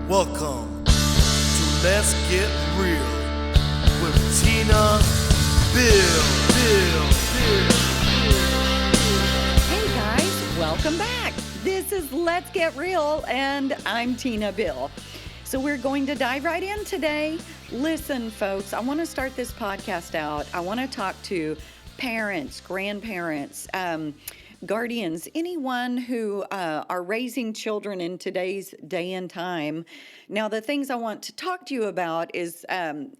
Welcome to Let's Get Real with Tina, Bill. Hey guys, welcome back. This is Let's Get Real, and I'm Tina Bill. So we're going to dive right in today. Listen, folks, I want to start this podcast out. I want to talk to parents, grandparents, guardians, anyone who are raising children in today's day and time. Now, the things I want to talk to you about is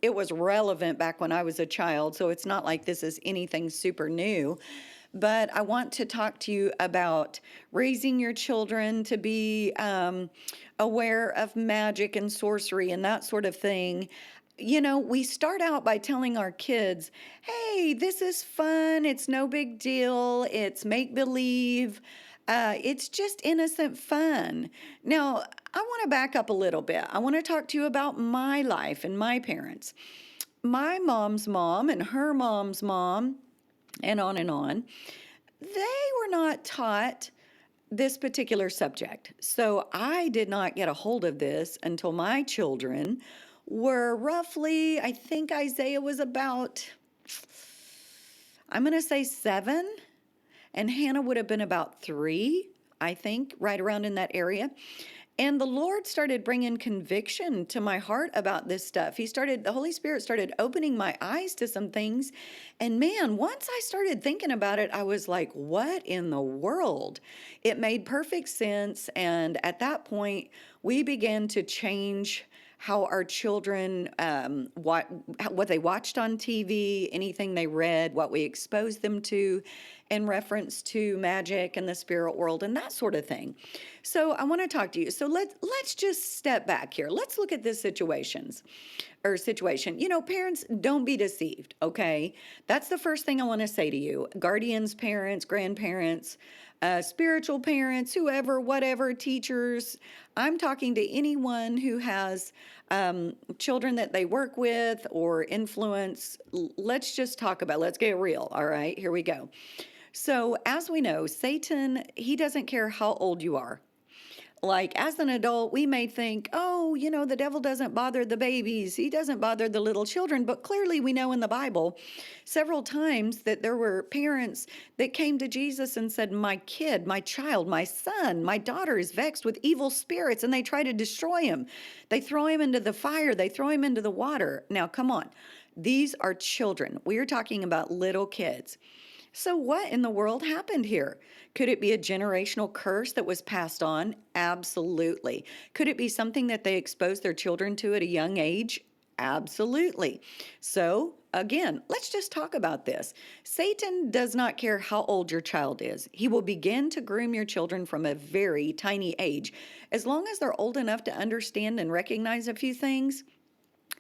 it was relevant back when I was a child, so it's not like this is anything super new. But I want to talk to you about raising your children to be aware of magic and sorcery and that sort of thing. You know, we start out by telling our kids, hey, this is fun. It's no big deal. It's make believe. It's just innocent fun. Now, I want to back up a little bit. I want to talk to you about my life and my parents. My mom's mom and her mom's mom, and on and on, they were not taught this particular subject. So I did not get a hold of this until my children were roughly, I think Isaiah was about, I'm going to say 7, and Hannah would have been about 3, I think, right around in that area. And the Lord started bringing conviction to my heart about this stuff. The Holy Spirit started opening my eyes to some things. And man, once I started thinking about it, I was like, what in the world? It made perfect sense. And at that point, we began to change how our children, what they watched on TV, anything they read, what we exposed them to in reference to magic and the spirit world and that sort of thing. So I want to talk to you. So let's just step back here. Let's look at this situation. You know, parents, don't be deceived, okay? That's the first thing I want to say to you. Guardians, parents, grandparents, spiritual parents, whoever, whatever, teachers. I'm talking to anyone who has children that they work with or influence. Let's get real, all right? Here we go. So, as we know, Satan, he doesn't care how old you are. Like, as an adult, we may think, oh, you know, the devil doesn't bother the babies. He doesn't bother the little children. But clearly, we know in the Bible several times that there were parents that came to Jesus and said, my kid, my child, my son, my daughter is vexed with evil spirits, and they try to destroy him. They throw him into the fire. They throw him into the water. Now, come on. These are children. We are talking about little kids. So, what in the world happened here? Could it be a generational curse that was passed on? Absolutely. Could it be something that they exposed their children to at a young age? Absolutely. So, again, let's just talk about this. Satan does not care how old your child is. He will begin to groom your children from a very tiny age. As long as they're old enough to understand and recognize a few things,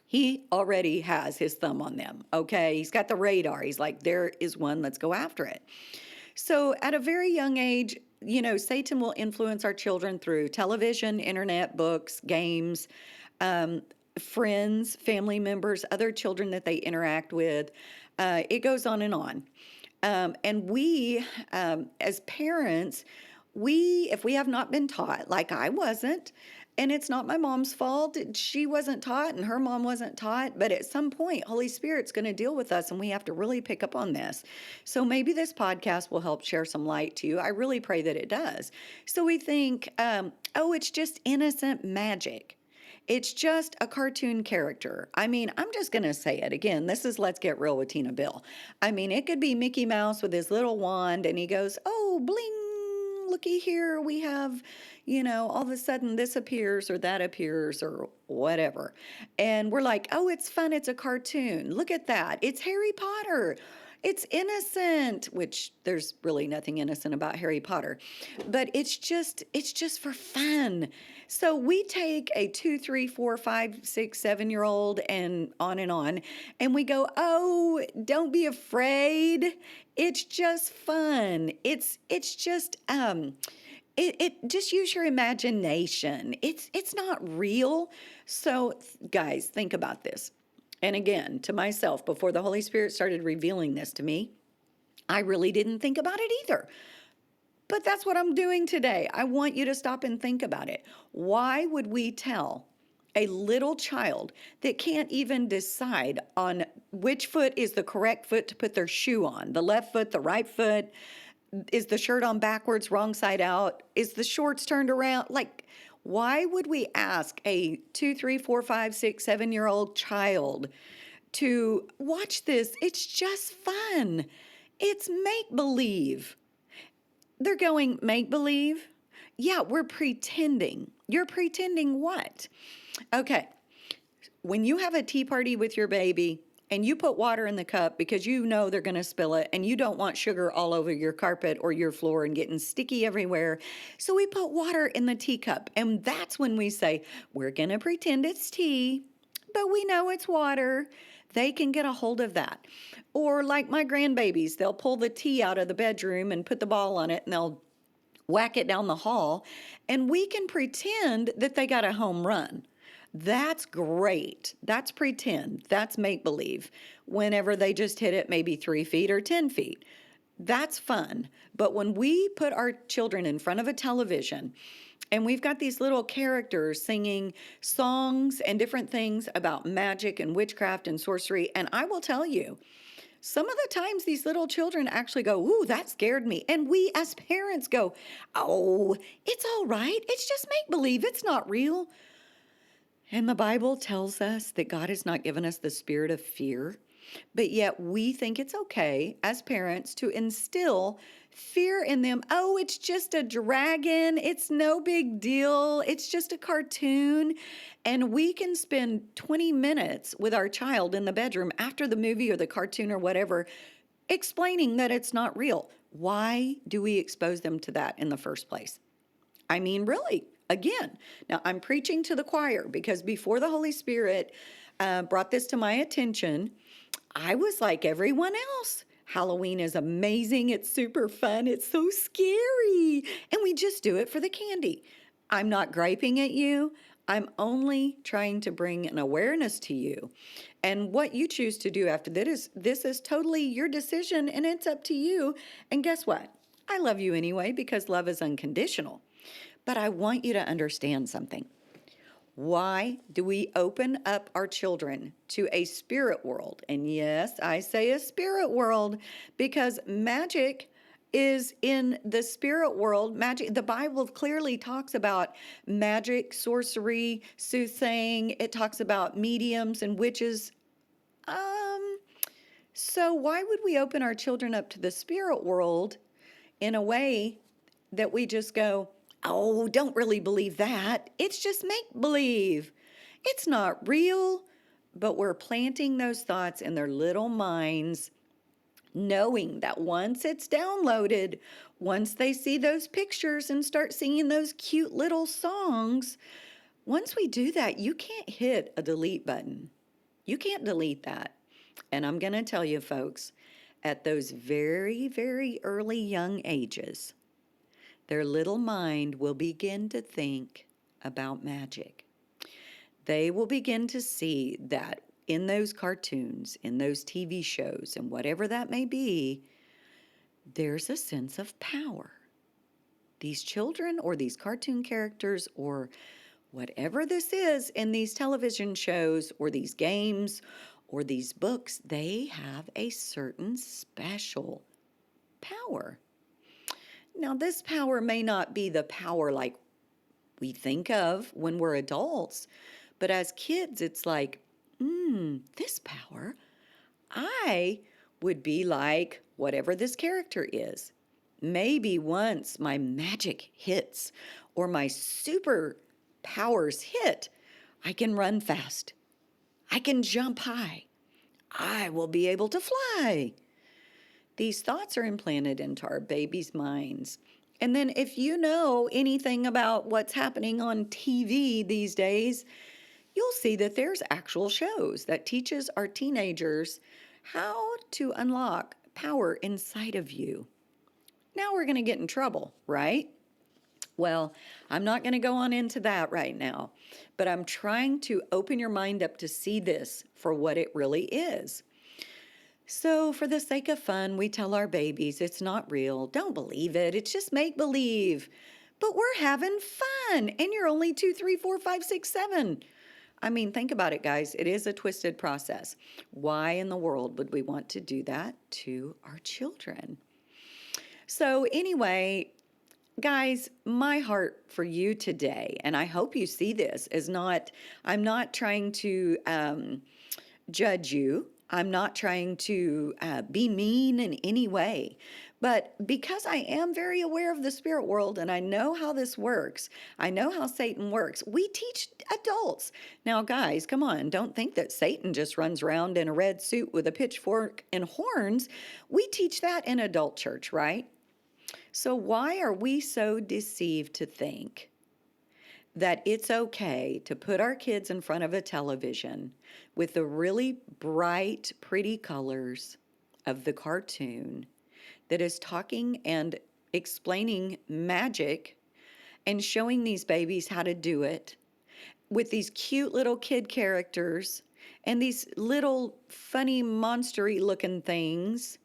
he already has his thumb on them, okay? He's got the radar. He's like, there is one, let's go after it. So at a very young age, you know, Satan will influence our children through television, internet, books, games, friends, family members, other children that they interact with. It goes on and on. And we, as parents, if we have not been taught, like I wasn't, and it's not my mom's fault. She wasn't taught and her mom wasn't taught. But at some point, Holy Spirit's going to deal with us and we have to really pick up on this. So maybe this podcast will help share some light to you. I really pray that it does. So we think, oh, it's just innocent magic. It's just a cartoon character. I mean, I'm just going to say it again. This is Let's Get Real with Tina Bill. I mean, it could be Mickey Mouse with his little wand and he goes, oh, bling, looky here. We have, you know, all of a sudden this appears or that appears or whatever. And we're like, oh, it's fun. It's a cartoon. Look at that. It's Harry Potter. It's innocent, which there's really nothing innocent about Harry Potter, but it's just for fun. So we take a 2, 3, 4, 5, 6, 7-year-old and on, and we go, oh, don't be afraid. It's just fun. It's just it just use your imagination. It's not real. So guys, think about this. And again, to myself, before the Holy Spirit started revealing this to me, I really didn't think about it either. But that's what I'm doing today. I want you to stop and think about it. Why would we tell A little child that can't even decide on which foot is the correct foot to put their shoe on, the left foot, the right foot, is the shirt on backwards, wrong side out, is the shorts turned around? Like, why would we ask a 2, 3, 4, 5, 6, 7 year old child to watch this? It's just fun. It's make believe. They're going, make believe? Yeah, we're pretending. You're pretending what? Okay, when you have a tea party with your baby and you put water in the cup because you know they're going to spill it and you don't want sugar all over your carpet or your floor and getting sticky everywhere, so we put water in the teacup. And that's when we say, we're going to pretend it's tea, but we know it's water. They can get a hold of that. Or like my grandbabies, they'll pull the tea out of the bedroom and put the ball on it and they'll whack it down the hall, and we can pretend that they got a home run. That's great. That's pretend. That's make believe. Whenever they just hit it maybe 3 feet or 10 feet. That's fun. But when we put our children in front of a television and we've got these little characters singing songs and different things about magic and witchcraft and sorcery, and I will tell you, some of the times these little children actually go, ooh, that scared me. And we as parents go, oh, it's all right. It's just make believe. It's not real. And the Bible tells us that God has not given us the spirit of fear, but yet we think it's okay as parents to instill fear in them. Oh, it's just a dragon. It's no big deal. It's just a cartoon. And we can spend 20 minutes with our child in the bedroom after the movie or the cartoon or whatever, explaining that it's not real. Why do we expose them to that in the first place? I mean, really, again, now I'm preaching to the choir because before the Holy Spirit brought this to my attention, I was like everyone else. Halloween is amazing. It's super fun. It's so scary. And we just do it for the candy. I'm not griping at you. I'm only trying to bring an awareness to you. And what you choose to do after this is totally your decision and it's up to you. And guess what? I love you anyway because love is unconditional. But I want you to understand something. Why do we open up our children to a spirit world? And yes, I say a spirit world because magic is in the spirit world. Magic, the Bible clearly talks about magic, sorcery, soothsaying. It talks about mediums and witches. So why would we open our children up to the spirit world in a way that we just go, oh, don't really believe that. It's just make-believe. It's not real, but we're planting those thoughts in their little minds, knowing that once it's downloaded, once they see those pictures and start singing those cute little songs, once we do that, you can't hit a delete button. You can't delete that. And I'm going to tell you, folks, at those very, very early young ages, their little mind will begin to think about magic. They will begin to see that in those cartoons, in those TV shows, and whatever that may be, there's a sense of power. These children or these cartoon characters or whatever this is in these television shows or these games or these books, they have a certain special power. Now, this power may not be the power like we think of when we're adults, but as kids, it's like, this power, I would be like whatever this character is. Maybe once my magic hits or my super powers hit, I can run fast. I can jump high. I will be able to fly. These thoughts are implanted into our babies' minds. And then if you know anything about what's happening on TV these days, you'll see that there's actual shows that teaches our teenagers how to unlock power inside of you. Now we're going to get in trouble, right? Well, I'm not going to go on into that right now, but I'm trying to open your mind up to see this for what it really is. So for the sake of fun, we tell our babies it's not real. Don't believe it. It's just make-believe. But we're having fun, and you're only 2, 3, 4, 5, 6, 7. I mean, think about it, guys. It is a twisted process. Why in the world would we want to do that to our children? So, anyway, guys, my heart for you today, and I hope you see this, is not, I'm not trying to judge you. I'm not trying to be mean in any way. But because I am very aware of the spirit world and I know how this works, I know how Satan works, we teach adults. Now, guys, come on, don't think that Satan just runs around in a red suit with a pitchfork and horns. We teach that in adult church, right? So why are we so deceived to think that it's okay to put our kids in front of a television with the really bright, pretty colors of the cartoon that is talking and explaining magic and showing these babies how to do it with these cute little kid characters and these little funny monstery looking things?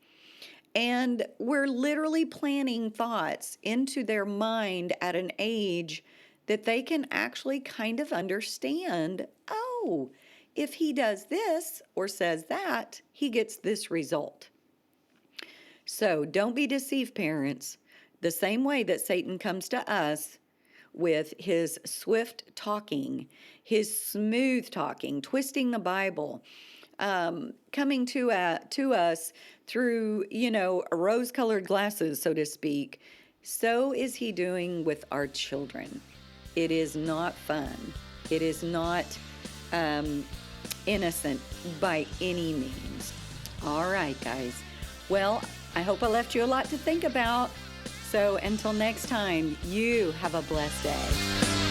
And we're literally planting thoughts into their mind at an age that they can actually kind of understand, oh, if he does this or says that, he gets this result. So don't be deceived, parents. The same way that Satan comes to us with his swift talking, his smooth talking, twisting the Bible, coming to us through, rose-colored glasses, so to speak, so is he doing with our children. It is not fun. It is not innocent by any means. All right, guys. Well, I hope I left you a lot to think about. So until next time, you have a blessed day.